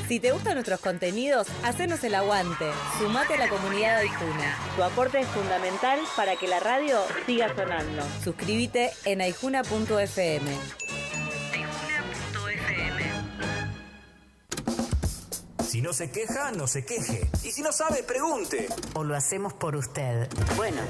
Si te gustan nuestros contenidos, hacenos el aguante. Sumate a la comunidad de Aijuna. Tu aporte es fundamental para que la radio siga sonando. Suscríbete en aijuna.fm. Si no se queja, no se queje. Y si no sabe, pregunte. O lo hacemos por usted. Bueno,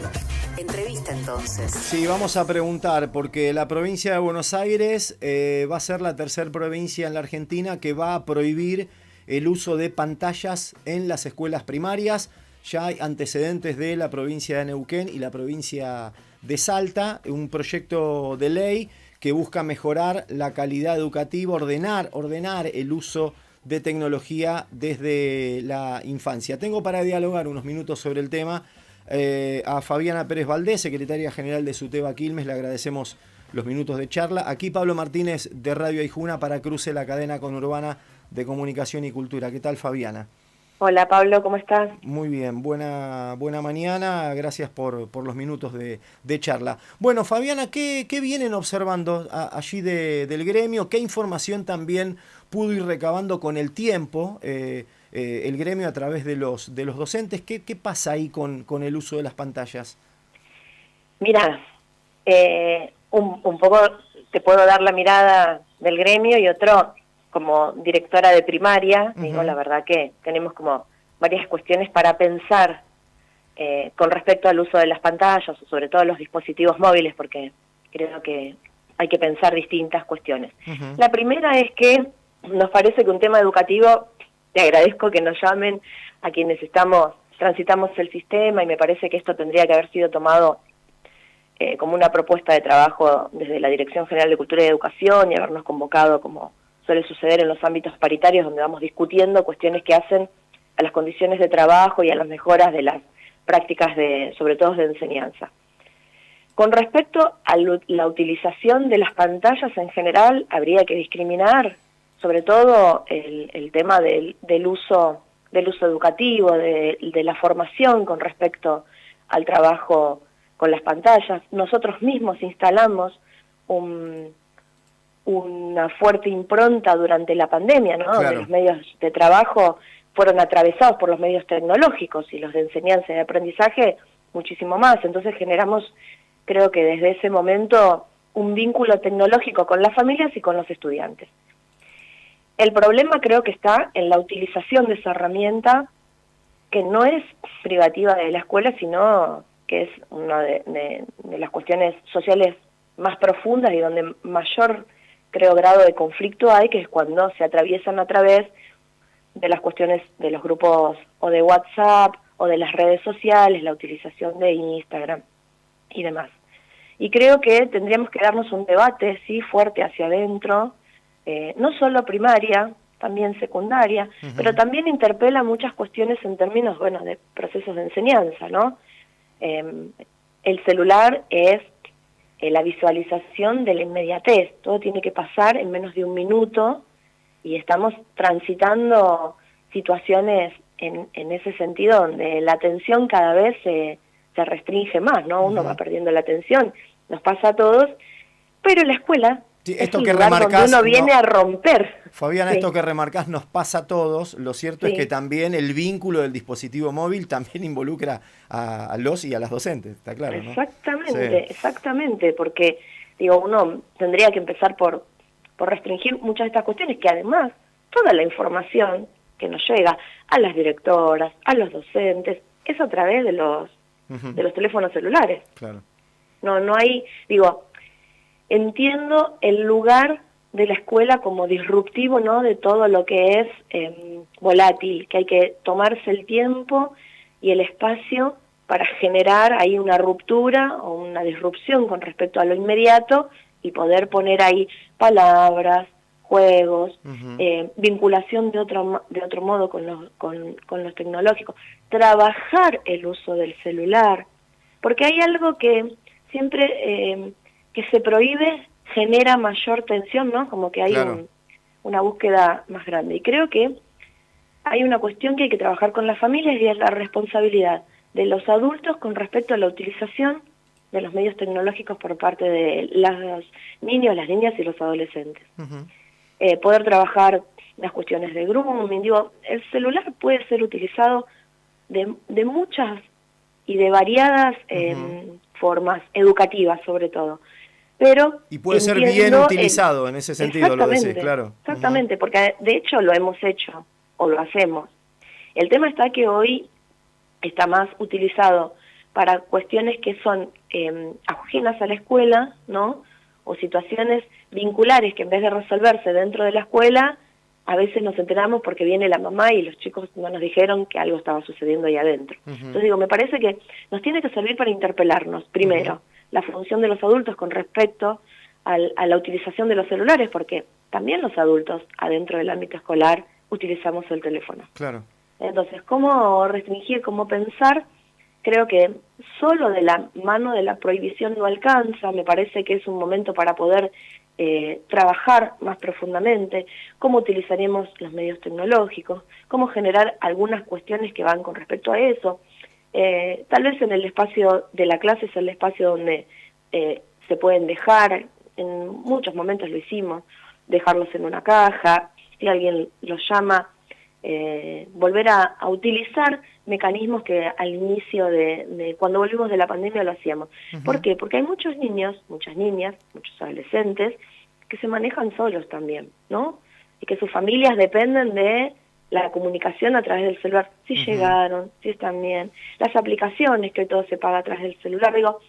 entrevista entonces. Sí, vamos a preguntar, porque la provincia de Buenos Aires va a ser la tercera provincia en la Argentina que va a prohibir el uso de pantallas en las escuelas primarias. Ya hay antecedentes de la provincia de Neuquén y la provincia de Salta, un proyecto de ley que busca mejorar la calidad educativa, ordenar el uso de tecnología desde la infancia. Tengo para dialogar unos minutos sobre el tema a Fabiana Pérez Valdés, secretaria general de SUTEBA Quilmes. Le agradecemos los minutos de charla. Aquí Pablo Martínez de Radio Aijuna para Cruce, la cadena conurbana de comunicación y cultura. ¿Qué tal, Fabiana? Hola Pablo, ¿cómo estás? Muy bien, buena mañana, gracias por los minutos de charla. Bueno, Fabiana, ¿qué vienen observando allí del gremio? ¿Qué información también pudo ir recabando con el tiempo el gremio a través de los docentes? ¿Qué pasa ahí con el uso de las pantallas? Mira, un poco te puedo dar la mirada del gremio y otro como directora de primaria. Digo, la verdad que tenemos como varias cuestiones para pensar con respecto al uso de las pantallas, o sobre todo los dispositivos móviles, porque creo que hay que pensar distintas cuestiones. La primera es que nos parece que un tema educativo, te agradezco que nos llamen a quienes transitamos el sistema, y me parece que esto tendría que haber sido tomado como una propuesta de trabajo desde la Dirección General de Cultura y Educación y habernos convocado, como suele suceder en los ámbitos paritarios, donde vamos discutiendo cuestiones que hacen a las condiciones de trabajo y a las mejoras de las prácticas sobre todo de enseñanza. Con respecto a la utilización de las pantallas en general, habría que discriminar sobre todo el tema del uso educativo, de la formación con respecto al trabajo con las pantallas. Nosotros mismos instalamos una fuerte impronta durante la pandemia, ¿no? Claro. Donde los medios de trabajo fueron atravesados por los medios tecnológicos y los de enseñanza y de aprendizaje muchísimo más. Entonces generamos, creo que desde ese momento, un vínculo tecnológico con las familias y con los estudiantes. El problema creo que está en la utilización de esa herramienta, que no es privativa de la escuela, sino que es una de las cuestiones sociales más profundas y donde mayor, creo, grado de conflicto hay, que es cuando se atraviesan a través de las cuestiones de los grupos o de WhatsApp o de las redes sociales, la utilización de Instagram y demás. Y creo que tendríamos que darnos un debate, sí, fuerte hacia adentro, no solo primaria, también secundaria, pero también interpela muchas cuestiones en términos, bueno, de procesos de enseñanza, ¿no? El celular es la visualización de la inmediatez, todo tiene que pasar en menos de un minuto y estamos transitando situaciones en ese sentido donde la atención cada vez se restringe más, ¿no? Uno va perdiendo la atención, nos pasa a todos, pero la escuela sí, es esto un que lugar remarcás, donde uno viene a romper. Fabiana, sí. Esto que remarcás nos pasa a todos. Lo cierto sí. es que también el vínculo del dispositivo móvil también involucra a los y a las docentes, está claro, ¿no? Exactamente, sí. Exactamente, porque digo, uno tendría que empezar por restringir muchas de estas cuestiones, que además toda la información que nos llega a las directoras, a los docentes, es a través de los teléfonos celulares. Claro. No hay, digo, entiendo el lugar de la escuela como disruptivo, ¿no? De todo lo que es volátil, que hay que tomarse el tiempo y el espacio para generar ahí una ruptura o una disrupción con respecto a lo inmediato y poder poner ahí palabras, juegos, vinculación de otro modo con los tecnológicos, trabajar el uso del celular, porque hay algo que siempre que se prohíbe genera mayor tensión, ¿no? Como que hay claro. Una búsqueda más grande. Y creo que hay una cuestión que hay que trabajar con las familias y es la responsabilidad de los adultos con respecto a la utilización de los medios tecnológicos por parte de los niños, las niñas y los adolescentes. Poder trabajar las cuestiones de grooming. Digo, el celular puede ser utilizado de muchas y de variadas formas, educativas sobre todo. Pero y puede ser bien utilizado en ese sentido, lo decís, claro. Exactamente, porque de hecho lo hemos hecho o lo hacemos. El tema está que hoy está más utilizado para cuestiones que son ajenas a la escuela, ¿no? O situaciones vinculares que en vez de resolverse dentro de la escuela, a veces nos enteramos porque viene la mamá y los chicos no nos dijeron que algo estaba sucediendo ahí adentro. Entonces digo, me parece que nos tiene que servir para interpelarnos, primero, la función de los adultos con respecto a la utilización de los celulares, porque también los adultos adentro del ámbito escolar utilizamos el teléfono. Claro. Entonces, ¿cómo restringir, cómo pensar? Creo que solo de la mano de la prohibición no alcanza. Me parece que es un momento para poder trabajar más profundamente cómo utilizaríamos los medios tecnológicos, cómo generar algunas cuestiones que van con respecto a eso. Tal vez en el espacio de la clase es el espacio donde se pueden dejar, en muchos momentos lo hicimos, dejarlos en una caja, si alguien los llama, volver a utilizar mecanismos que al inicio de cuando volvimos de la pandemia lo hacíamos. ¿Por qué? Porque hay muchos niños, muchas niñas, muchos adolescentes que se manejan solos también, ¿no? Y que sus familias dependen de la comunicación a través del celular, si llegaron, si están bien, las aplicaciones que hoy todo se paga a través del celular. Digo,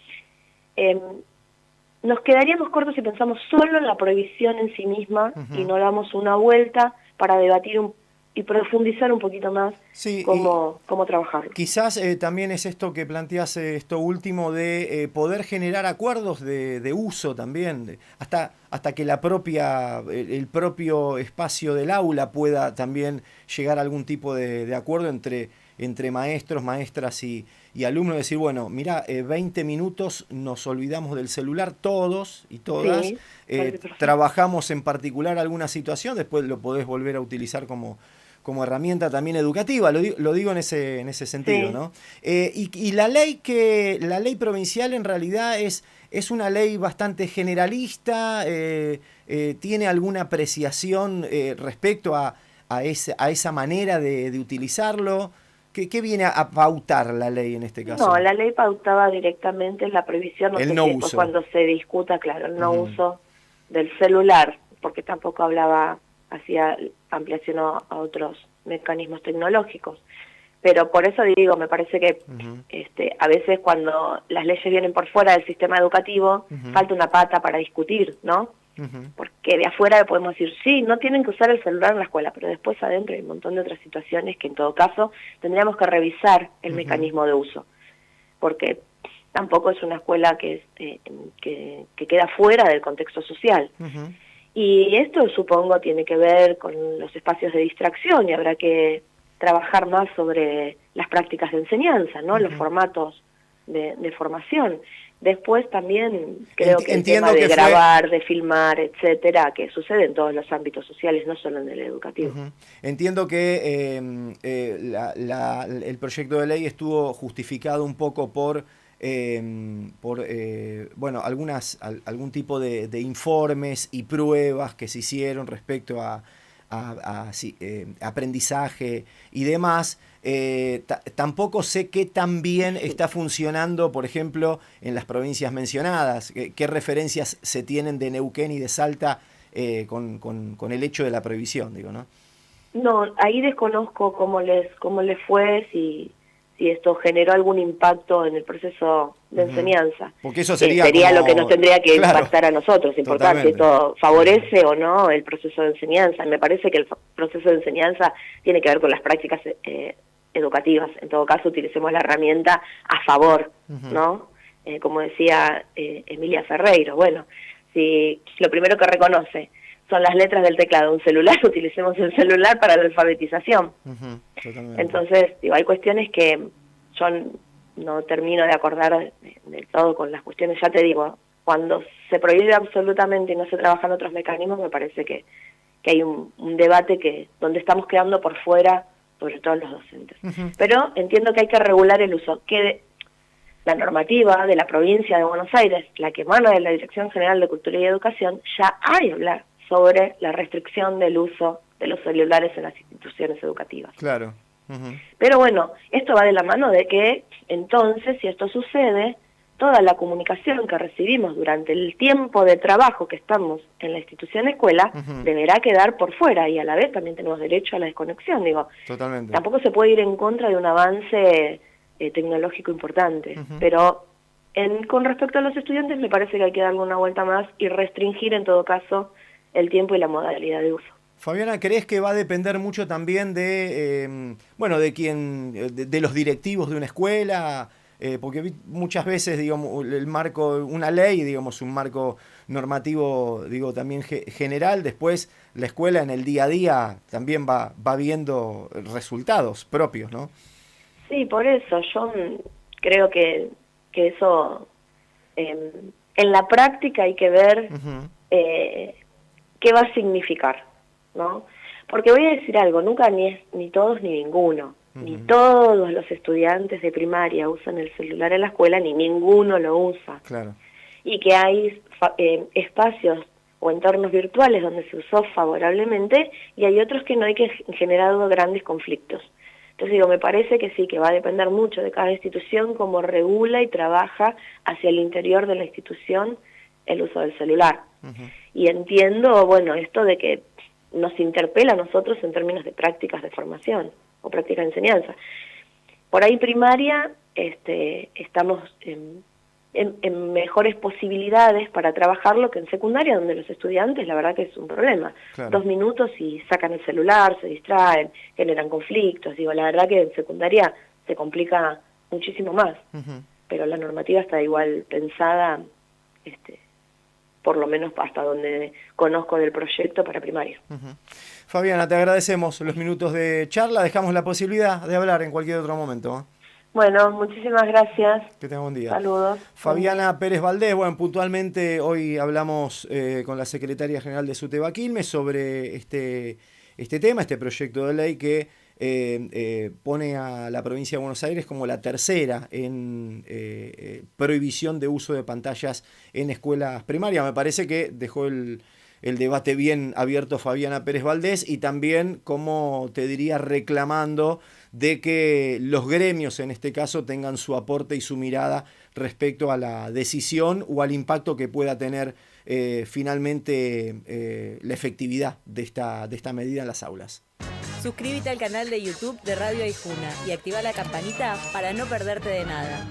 nos quedaríamos cortos si pensamos solo en la prohibición en sí misma y no damos una vuelta para debatir y profundizar un poquito más cómo trabajar. Quizás también es esto que planteas, esto último de poder generar acuerdos de uso también, hasta que el propio espacio del aula pueda también llegar a algún tipo de acuerdo entre maestros, maestras y alumnos, decir, bueno, mira, 20 minutos nos olvidamos del celular todos y todas, trabajamos en particular alguna situación, después lo podés volver a utilizar como herramienta también educativa, lo digo en ese sentido, ¿no? Y la ley provincial en realidad es una ley bastante generalista, tiene alguna apreciación respecto a esa manera de utilizarlo. ¿Qué viene a pautar la ley en este caso? No, la ley pautaba directamente la prohibición, el no uso. Cuando se discuta, claro, el no uso del celular, porque tampoco hacía ampliación a otros mecanismos tecnológicos. Pero por eso digo, me parece que a veces cuando las leyes vienen por fuera del sistema educativo, falta una pata para discutir, ¿no? Porque de afuera podemos decir, sí, no tienen que usar el celular en la escuela, pero después adentro hay un montón de otras situaciones que en todo caso tendríamos que revisar el mecanismo de uso, porque tampoco es una escuela que queda fuera del contexto social. Y esto supongo tiene que ver con los espacios de distracción y habrá que trabajar más sobre las prácticas de enseñanza, ¿no? Los formatos de formación. Después también creo que el tema de grabar, de filmar, etcétera, que sucede en todos los ámbitos sociales, no solo en el educativo. Entiendo que el proyecto de ley estuvo justificado un poco por algún tipo de informes y pruebas que se hicieron respecto a aprendizaje y demás. Tampoco sé qué tan bien está funcionando, por ejemplo, en las provincias mencionadas. ¿Qué referencias se tienen de Neuquén y de Salta con el hecho de la prohibición, digo, ¿no? No, ahí desconozco cómo les fue, si esto generó algún impacto en el proceso de enseñanza. Porque eso sería lo que nos tendría que impactar a nosotros, importar si esto favorece o no el proceso de enseñanza. Me parece que el proceso de enseñanza tiene que ver con las prácticas educativas. En todo caso, utilicemos la herramienta a favor, ¿no? Como decía Emilia Ferreiro, bueno, si lo primero que reconoce son las letras del teclado de un celular, utilicemos el celular para la alfabetización. Entonces, digo, hay cuestiones que yo no termino de acordar del todo con las cuestiones, ya te digo, cuando se prohíbe absolutamente y no se trabajan otros mecanismos, me parece que hay un debate donde estamos quedando por fuera, sobre todo los docentes. Pero entiendo que hay que regular el uso, que la normativa de la provincia de Buenos Aires, la que emana de la Dirección General de Cultura y Educación, ya hay hablar sobre la restricción del uso de los celulares en las instituciones educativas. Claro. Pero bueno, esto va de la mano de que entonces, si esto sucede, toda la comunicación que recibimos durante el tiempo de trabajo que estamos en la institución escuela deberá quedar por fuera, y a la vez también tenemos derecho a la desconexión. Digo, totalmente. Tampoco se puede ir en contra de un avance tecnológico importante, pero con respecto a los estudiantes me parece que hay que darle una vuelta más y restringir en todo caso el tiempo y la modalidad de uso. Fabiana, ¿crees que va a depender mucho también de, de los directivos de una escuela? Porque muchas veces, digamos, el marco, una ley, digamos, un marco normativo, digo, también general, después la escuela en el día a día también va viendo resultados propios, ¿no? Sí, por eso yo creo que eso en la práctica hay que ver qué va a significar, ¿no? Porque voy a decir algo, nunca ni todos ni ninguno, ni todos los estudiantes de primaria usan el celular en la escuela, ni ninguno lo usa. Claro. Y que hay espacios o entornos virtuales donde se usó favorablemente y hay otros que no, hay que generado grandes conflictos. Entonces digo, me parece que sí, que va a depender mucho de cada institución cómo regula y trabaja hacia el interior de la institución el uso del celular. Y entiendo, bueno, esto de que nos interpela a nosotros en términos de prácticas de formación o prácticas de enseñanza. Por ahí primaria estamos en mejores posibilidades para trabajarlo que en secundaria, donde los estudiantes, la verdad que es un problema. Claro. 2 minutos y sacan el celular, se distraen, generan conflictos. Digo, la verdad que en secundaria se complica muchísimo más. Pero la normativa está igual pensada, por lo menos hasta donde conozco del proyecto para primaria. Fabiana, te agradecemos los minutos de charla. Dejamos la posibilidad de hablar en cualquier otro momento. Bueno, muchísimas gracias. Que tenga buen día. Saludos. Fabiana Pérez Valdés, bueno, puntualmente hoy hablamos con la Secretaria General de SUTEBA Quilmes sobre este tema, este proyecto de ley que pone a la provincia de Buenos Aires como la tercera en prohibición de uso de pantallas en escuelas primarias. Me parece que dejó el debate bien abierto Fabiana Pérez Valdés y también, como te diría, reclamando de que los gremios en este caso tengan su aporte y su mirada respecto a la decisión o al impacto que pueda tener finalmente la efectividad de esta medida en las aulas. Suscríbete al canal de YouTube de Radio Aijuna y activa la campanita para no perderte de nada.